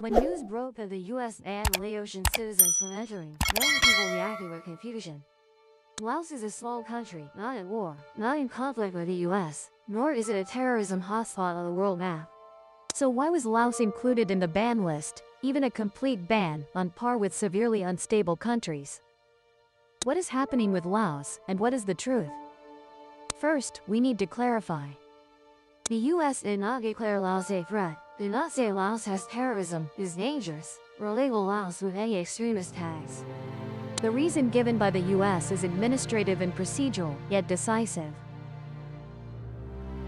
When news broke that the US banned Laotian citizens from entering, many people reacted with confusion. Laos is a small country, not at war, not in conflict with the US, nor is it a terrorism hotspot on the world map. So why was Laos included in the ban list, even a complete ban, on par with severely unstable countries? What is happening with Laos, and what is the truth? First, we need to clarify. The US did not declare Laos a threat, did not say Laos has terrorism, is dangerous, or label Laos with any extremist tags. The reason given by the US is administrative and procedural, yet decisive.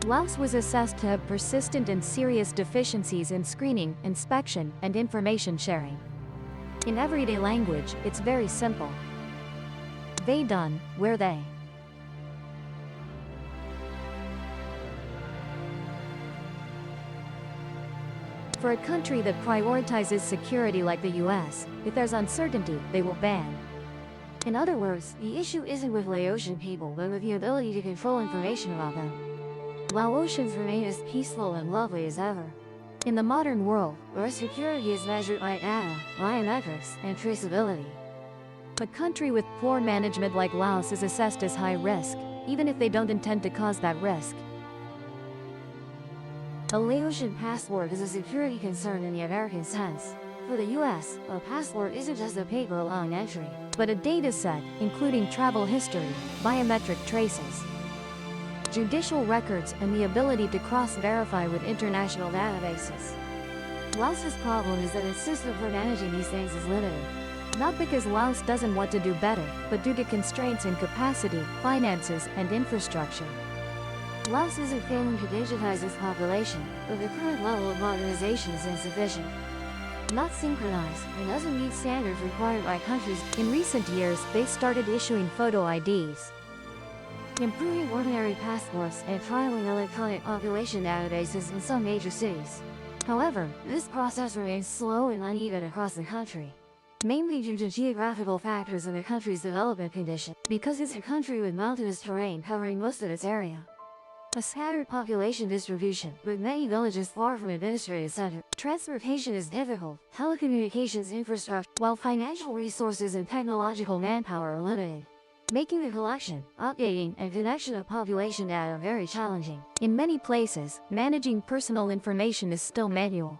Laos was assessed to have persistent and serious deficiencies in screening, inspection, and information sharing. In everyday language, it's very simple. They done, where they. For a country that prioritizes security like the US, if there's uncertainty, they will ban. In other words, the issue isn't with Laotian people but with the ability to control information about them. Laotians remain as peaceful and lovely as ever. In the modern world, where security is measured by data, biometrics, and traceability. A country with poor management like Laos is assessed as high risk, even if they don't intend to cause that risk. A Laotian passport is a security concern in the American sense. For the US, a passport isn't just a paper allowing entry, but a data set, including travel history, biometric traces, judicial records, and the ability to cross-verify with international databases. Laos's problem is that its system for managing these things is limited. Not because Laos doesn't want to do better, but due to constraints in capacity, finances, and infrastructure. Laos isn't failing to digitize its population, but the current level of modernization is insufficient. Not synchronized, and doesn't meet standards required by countries. In recent years, they started issuing photo IDs, improving ordinary passports, and trialing electronic population databases in some major cities. However, this process remains slow and uneven across the country, mainly due to geographical factors and the country's development condition, because it's a country with mountainous terrain covering most of its area. A scattered population distribution, with many villages far from administrative center. Transportation is difficult, telecommunications infrastructure, while financial resources and technological manpower are limited, making the collection, updating, and connection of population data very challenging. In many places, managing personal information is still manual,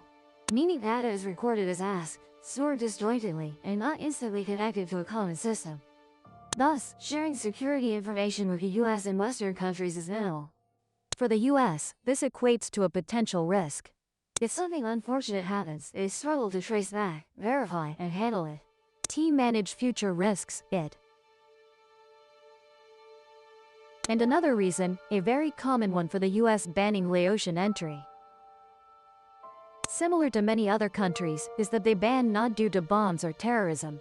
meaning data is recorded as asked, stored disjointedly, and not instantly connected to a common system. Thus, sharing security information with the US and Western countries is minimal. For the US, this equates to a potential risk. If something unfortunate happens, they struggle to trace back, verify, and handle it. Manage future risks, And another reason, a very common one for the US banning Laotian entry, similar to many other countries, is that they ban not due to bombs or terrorism,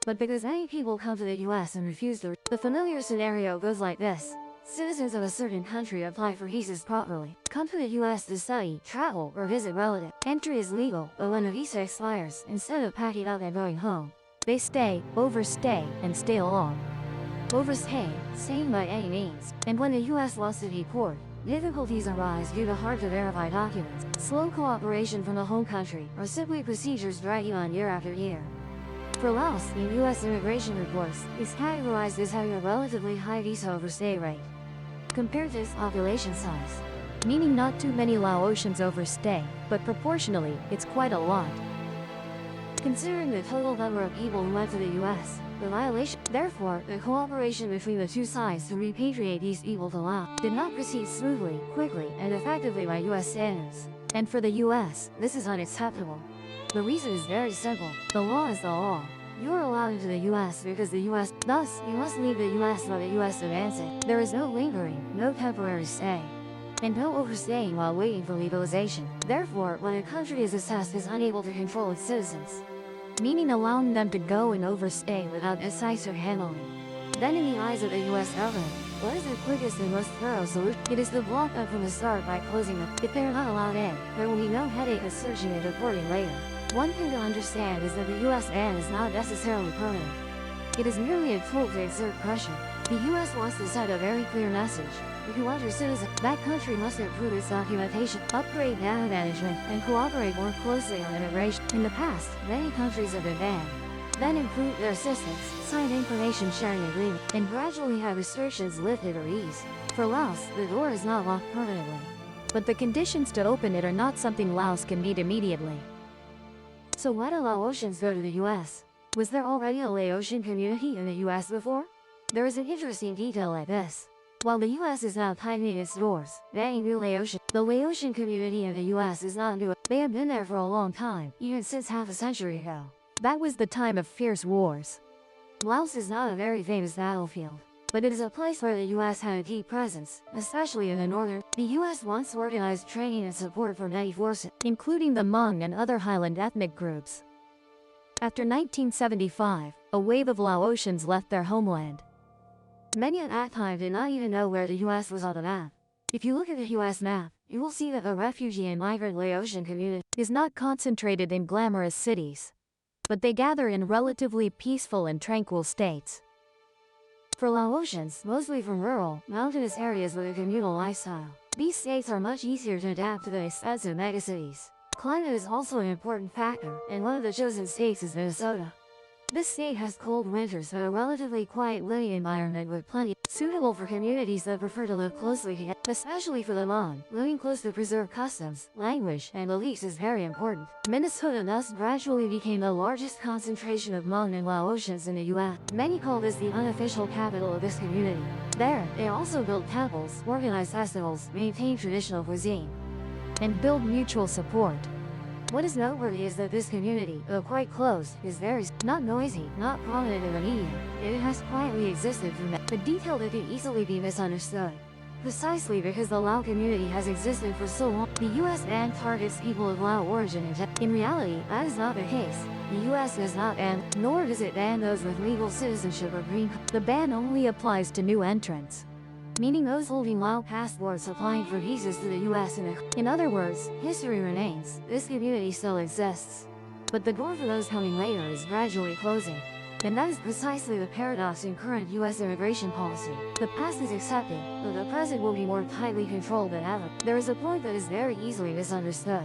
but because many people come to the US and refuse to. The familiar scenario goes like this. Citizens of a certain country apply for visas properly, come to the US to study, travel, or visit relatives. Entry is legal, but when a visa expires, instead of packing up and going home, they stay, overstay, and stay long. Overstay, staying by any means. And when the US wants to deport, difficulties arise due to hard-to-verify documents, slow cooperation from the home country, or simply procedures dragging on year after year. For Laos, in US immigration reports, it's categorized as having a relatively high visa overstay rate compared to its population size, meaning not too many Laotians overstay, but proportionally, it's quite a lot. Considering the total number of people who went to the US, the violation, therefore, the cooperation between the two sides to repatriate these people to Laos did not proceed smoothly, quickly, and effectively by US standards. And for the US, this is unacceptable. The reason is very simple. The law is the law. You are allowed into the US because the US, thus, you must leave the US when the US demands it. There is no lingering, no temporary stay, and no overstaying while waiting for legalization. Therefore, when a country is assessed as unable to control its citizens, meaning allowing them to go and overstay without decisive handling, then in the eyes of the US government, what is the quickest and most thorough solution? It is to block them from the start by closing them. If they are not allowed in, there will be no headache of searching and deporting later. One thing to understand is that the US ban is not necessarily permanent. It is merely a tool to exert pressure. The US wants to send a very clear message. If you want your citizens, that country must improve its documentation, upgrade data management, and cooperate more closely on immigration. In the past, many countries have been banned, then improved their systems, signed information sharing agreement, and gradually have restrictions lifted or eased. For Laos, the door is not locked permanently, but the conditions to open it are not something Laos can meet immediately. So why do Laotians go to the US? Was there already a Laotian community in the US before? There is an interesting detail like this. While the US is now tightening its doors, banning new Laotian, the Laotian community in the US is not new. They have been there for a long time, even since half a century ago. That was the time of fierce wars. Laos is not a very famous battlefield, but it is a place where the US had a deep presence, especially in the northern. The US once organized training and support for many forces, including the Hmong and other highland ethnic groups. After 1975, a wave of Laotians left their homeland. Many at that time did not even know where the US was on the map. If you look at the US map, you will see that the refugee and migrant Laotian community is not concentrated in glamorous cities, but they gather in relatively peaceful and tranquil states. For Laotians, mostly from rural, mountainous areas with a communal lifestyle, these states are much easier to adapt to the expensive megacities. Climate is also an important factor, and one of the chosen states is Minnesota. This state has cold winters but a relatively quiet living environment with plenty, suitable for communities that prefer to live closely together. Especially for the Hmong, living close to preserved customs, language, and beliefs is very important. Minnesota thus gradually became the largest concentration of Hmong and Laotians in the US. Many call this the unofficial capital of this community. There, they also build temples, organize festivals, maintain traditional cuisine, and build mutual support. What is noteworthy is that this community, though quite close, is very not noisy, not prominent in the media. It has quietly existed for a detail that can easily be misunderstood. Precisely because the Lao community has existed for so long, the US ban targets people of Lao origin. In reality, that is not the case. The US does not ban, nor does it ban those with legal citizenship or green card. The ban only applies to new entrants, meaning those holding Lao passports applying for visas to the US. In other words, history remains. This community still exists, but the door for those coming later is gradually closing. And that is precisely the paradox in current US immigration policy. The past is accepted, but the present will be more tightly controlled than ever. There is a point that is very easily misunderstood.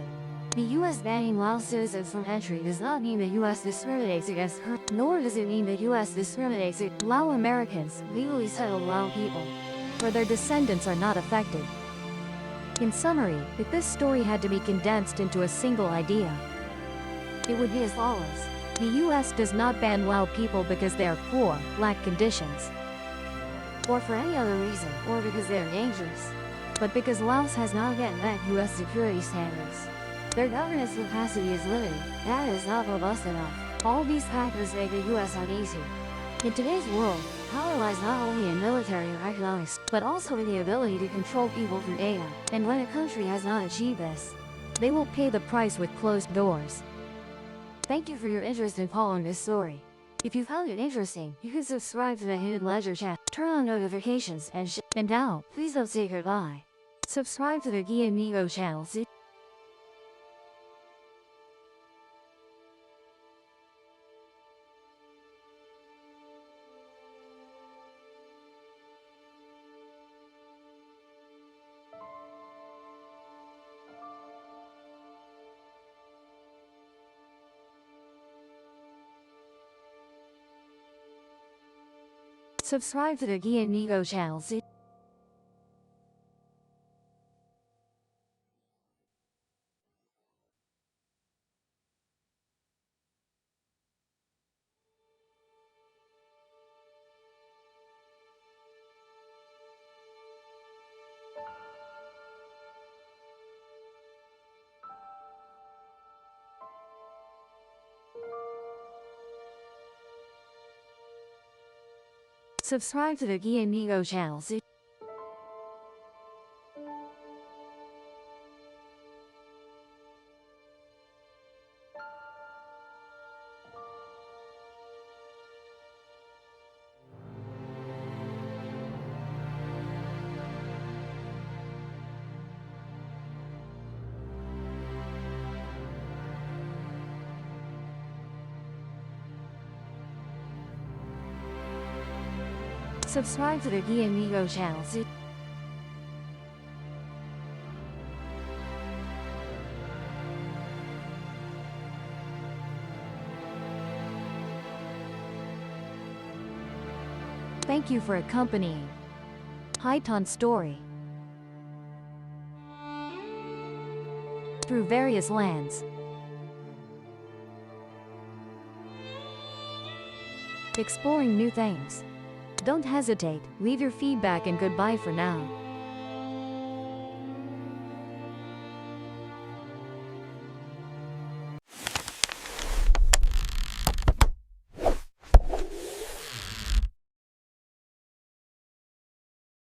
The US banning Lao citizens from entry does not mean the US discriminates against her, nor does it mean the US discriminates against Lao Americans, legally settled Lao people, for their descendants are not affected. In summary, if this story had to be condensed into a single idea, it would be as follows. The US does not ban Lao people because they are poor, lack conditions, or for any other reason, or because they are dangerous, but because Laos has not yet met US security standards. Their governance capacity is limited, data is not robust enough. All these factors make the US uneasy. In today's world, power lies not only in military or economics, but also in the ability to control people through data. And when a country has not achieved this, they will pay the price with closed doors. Thank you for your interest in following this story. If you found it interesting, you can subscribe to the Hidden Ledger channel, turn on notifications, and now, please don't say goodbye. Subscribe to the Guy and Nigo channel. Subscribe to the Guy and Nigo channel. Subscribe to the Guy and Nigo channel. Subscribe to the Amigo channel. Thank you for accompanying Haitan's story through various lands, exploring new things. Don't hesitate, leave your feedback and goodbye for now.